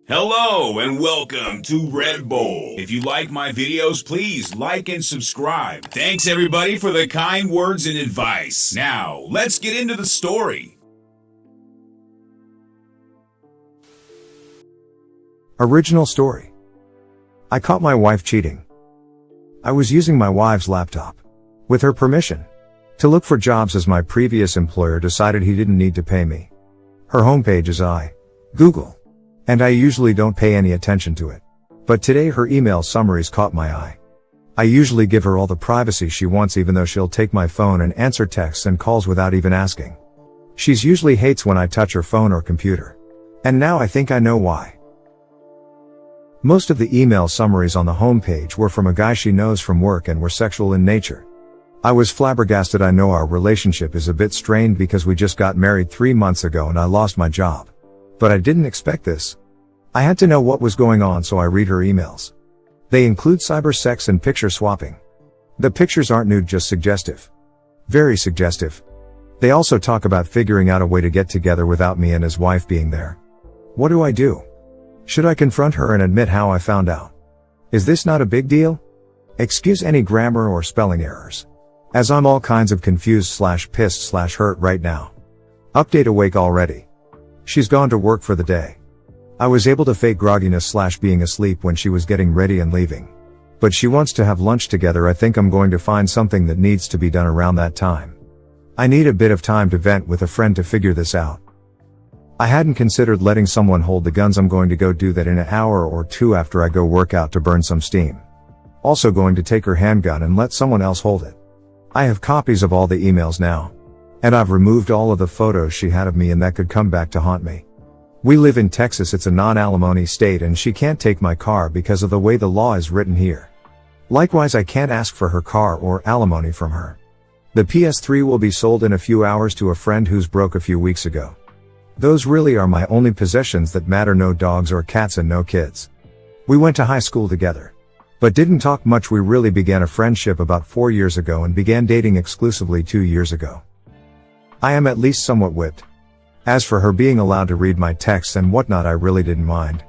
Hello and welcome to Red Bull. If you like my videos, please like and subscribe. Thanks everybody for the kind words and advice. Now, let's get into the story. Original story. I caught my wife cheating. I was using my wife's laptop, with her permission, to look for jobs as my previous employer decided he didn't need to pay me. Her homepage is Google. And I usually don't pay any attention to it. But today her email summaries caught my eye. I usually give her all the privacy she wants even though she'll take my phone and answer texts and calls without even asking. She's usually hates when I touch her phone or computer. And now I think I know why. Most of the email summaries on the homepage were from a guy she knows from work and were sexual in nature. I was flabbergasted. I know our relationship is a bit strained because we just got married 3 months ago and I lost my job. But I didn't expect this. I had to know what was going on, so I read her emails. They include cyber sex and picture swapping. The pictures aren't nude, just suggestive. Very suggestive. They also talk about figuring out a way to get together without me and his wife being there. What do I do? Should I confront her and admit how I found out? Is this not a big deal? Excuse any grammar or spelling errors, as I'm all kinds of confused/pissed/hurt right now. Update: awake already. She's gone to work for the day. I was able to fake grogginess/being asleep when she was getting ready and leaving. But she wants to have lunch together. I think I'm going to find something that needs to be done around that time. I need a bit of time to vent with a friend to figure this out. I hadn't considered letting someone hold the guns. I'm going to go do that in an hour or two after I go work out to burn some steam. Also going to take her handgun and let someone else hold it. I have copies of all the emails now. And I've removed all of the photos she had of me, and that could come back to haunt me. We live in Texas. It's a non-alimony state and she can't take my car because of the way the law is written here. Likewise, I can't ask for her car or alimony from her. The PS3 will be sold in a few hours to a friend who's broke a few weeks ago. Those really are my only possessions that matter. No dogs or cats and no kids. We went to high school together, but didn't talk much. We really began a friendship about 4 years ago and began dating exclusively 2 years ago. I am at least somewhat whipped. As for her being allowed to read my texts and whatnot, I really didn't mind.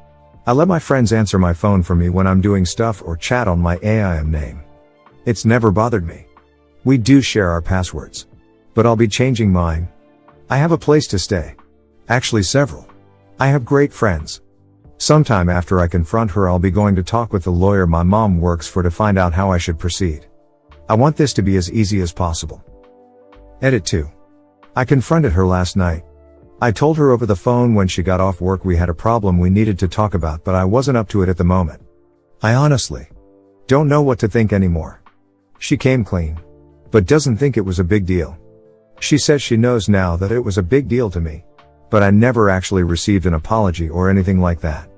I let my friends answer my phone for me when I'm doing stuff or chat on my AIM name. It's never bothered me. We do share our passwords. But I'll be changing mine. I have a place to stay. Actually several. I have great friends. Sometime after I confront her, I'll be going to talk with the lawyer my mom works for to find out how I should proceed. I want this to be as easy as possible. Edit 2. I confronted her last night. I told her over the phone when she got off work we had a problem we needed to talk about, but I wasn't up to it at the moment. I honestly don't know what to think anymore. She came clean, but doesn't think it was a big deal. She says she knows now that it was a big deal to me, but I never actually received an apology or anything like that.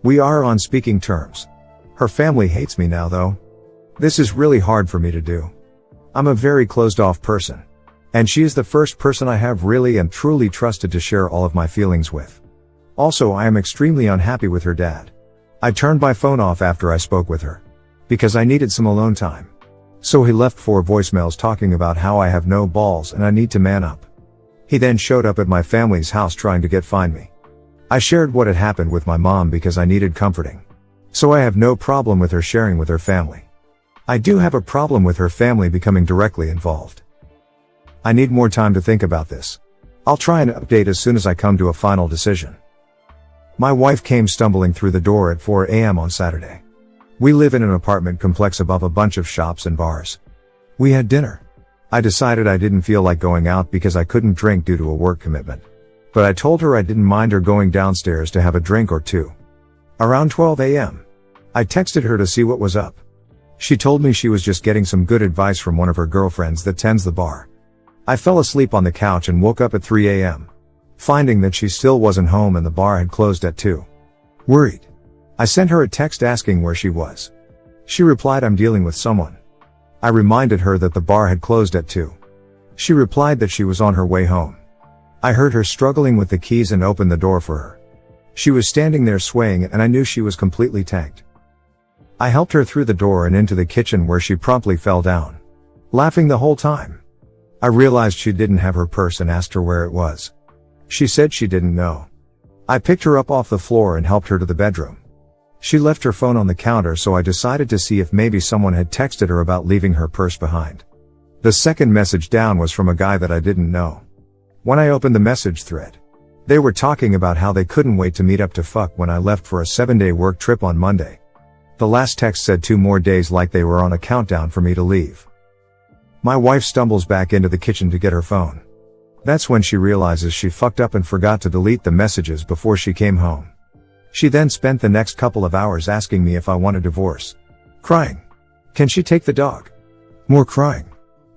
We are on speaking terms. Her family hates me now though. This is really hard for me to do. I'm a very closed off person. And she is the first person I have really and truly trusted to share all of my feelings with. Also, I am extremely unhappy with her dad. I turned my phone off after I spoke with her, because I needed some alone time. So he left 4 voicemails talking about how I have no balls and I need to man up. He then showed up at my family's house trying to find me. I shared what had happened with my mom because I needed comforting. So I have no problem with her sharing with her family. I do have a problem with her family becoming directly involved. I need more time to think about this. I'll try and update as soon as I come to a final decision. My wife came stumbling through the door at 4 a.m. on Saturday. We live in an apartment complex above a bunch of shops and bars. We had dinner. I decided I didn't feel like going out because I couldn't drink due to a work commitment. But I told her I didn't mind her going downstairs to have a drink or two. Around 12 a.m. I texted her to see what was up. She told me she was just getting some good advice from one of her girlfriends that tends the bar. I fell asleep on the couch and woke up at 3 a.m. finding that she still wasn't home and the bar had closed at 2. Worried, I sent her a text asking where she was. She replied, "I'm dealing with someone." I reminded her that the bar had closed at 2. She replied that she was on her way home. I heard her struggling with the keys and opened the door for her. She was standing there swaying and I knew she was completely tanked. I helped her through the door and into the kitchen where she promptly fell down, laughing the whole time. I realized she didn't have her purse and asked her where it was. She said she didn't know. I picked her up off the floor and helped her to the bedroom. She left her phone on the counter, so I decided to see if maybe someone had texted her about leaving her purse behind. The second message down was from a guy that I didn't know. When I opened the message thread, they were talking about how they couldn't wait to meet up to fuck when I left for a 7-day work trip on Monday. The last text said 2 more days, like they were on a countdown for me to leave. My wife stumbles back into the kitchen to get her phone. That's when she realizes she fucked up and forgot to delete the messages before she came home. She then spent the next couple of hours asking me if I want a divorce. Crying. Can she take the dog? More crying.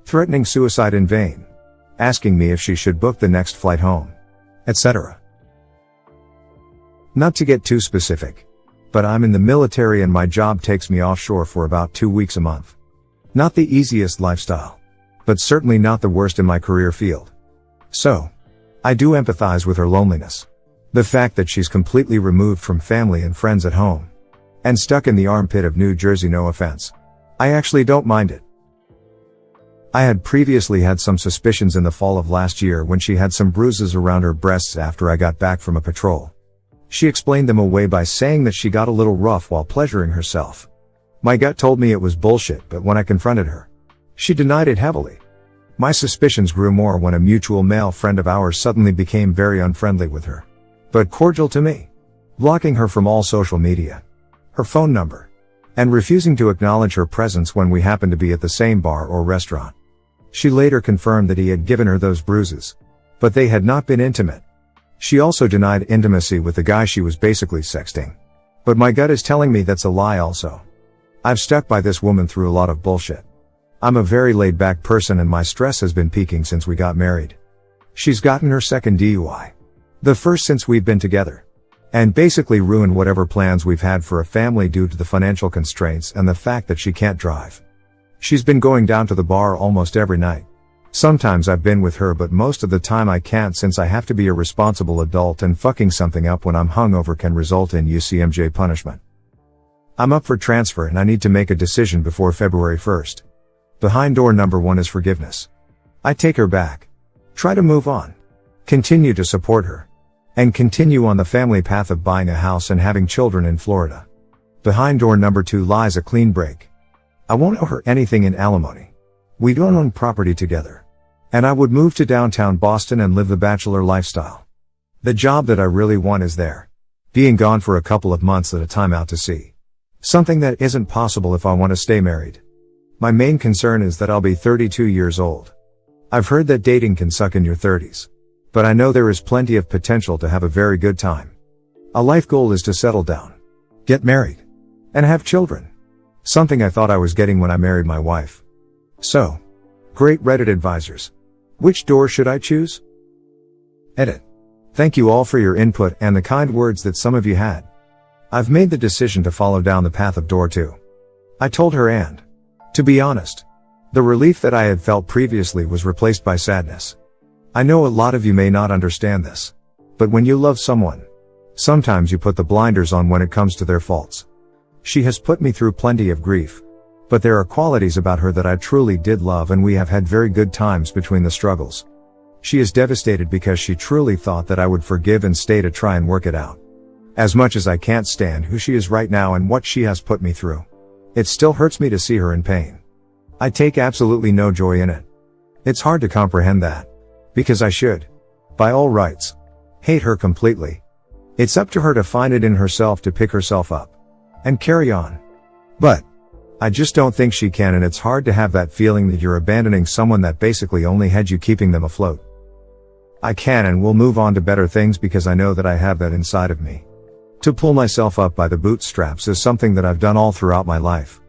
Threatening suicide in vain. Asking me if she should book the next flight home. Etc. Not to get too specific, but I'm in the military and my job takes me offshore for about 2 weeks a month. Not the easiest lifestyle, but certainly not the worst in my career field. So, I do empathize with her loneliness. The fact that she's completely removed from family and friends at home. And stuck in the armpit of New Jersey, no offense. I actually don't mind it. I had previously had some suspicions in the fall of last year when she had some bruises around her breasts after I got back from a patrol. She explained them away by saying that she got a little rough while pleasuring herself. My gut told me it was bullshit, but when I confronted her, she denied it heavily. My suspicions grew more when a mutual male friend of ours suddenly became very unfriendly with her, but cordial to me, blocking her from all social media, her phone number, and refusing to acknowledge her presence when we happened to be at the same bar or restaurant. She later confirmed that he had given her those bruises, but they had not been intimate. She also denied intimacy with the guy she was basically sexting. But my gut is telling me that's a lie also. I've stuck by this woman through a lot of bullshit. I'm a very laid-back person and my stress has been peaking since we got married. She's gotten her second DUI. The first since we've been together. And basically ruined whatever plans we've had for a family due to the financial constraints and the fact that she can't drive. She's been going down to the bar almost every night. Sometimes I've been with her, but most of the time I can't, since I have to be a responsible adult, and fucking something up when I'm hungover can result in UCMJ punishment. I'm up for transfer and I need to make a decision before February 1st. Behind door number 1 is forgiveness. I take her back. Try to move on. Continue to support her. And continue on the family path of buying a house and having children in Florida. Behind door number 2 lies a clean break. I won't owe her anything in alimony. We don't own property together. And I would move to downtown Boston and live the bachelor lifestyle. The job that I really want is there. Being gone for a couple of months at a time out to sea. Something that isn't possible if I want to stay married. My main concern is that I'll be 32 years old. I've heard that dating can suck in your 30s. But I know there is plenty of potential to have a very good time. A life goal is to settle down, get married, and have children. Something I thought I was getting when I married my wife. So, great Reddit advisors. Which door should I choose? Edit. Thank you all for your input and the kind words that some of you had. I've made the decision to follow down the path of door 2. I told her, and, to be honest, the relief that I had felt previously was replaced by sadness. I know a lot of you may not understand this, but when you love someone, sometimes you put the blinders on when it comes to their faults. She has put me through plenty of grief, but there are qualities about her that I truly did love, and we have had very good times between the struggles. She is devastated because she truly thought that I would forgive and stay to try and work it out. As much as I can't stand who she is right now and what she has put me through, it still hurts me to see her in pain. I take absolutely no joy in it. It's hard to comprehend that, because I should, by all rights, hate her completely. It's up to her to find it in herself to pick herself up and carry on. But I just don't think she can, and it's hard to have that feeling that you're abandoning someone that basically only had you keeping them afloat. I can and will move on to better things because I know that I have that inside of me. To pull myself up by the bootstraps is something that I've done all throughout my life.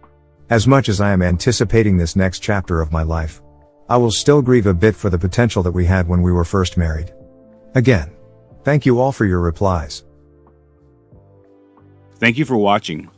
As much as I am anticipating this next chapter of my life, I will still grieve a bit for the potential that we had when we were first married. Again, thank you all for your replies. Thank you for watching.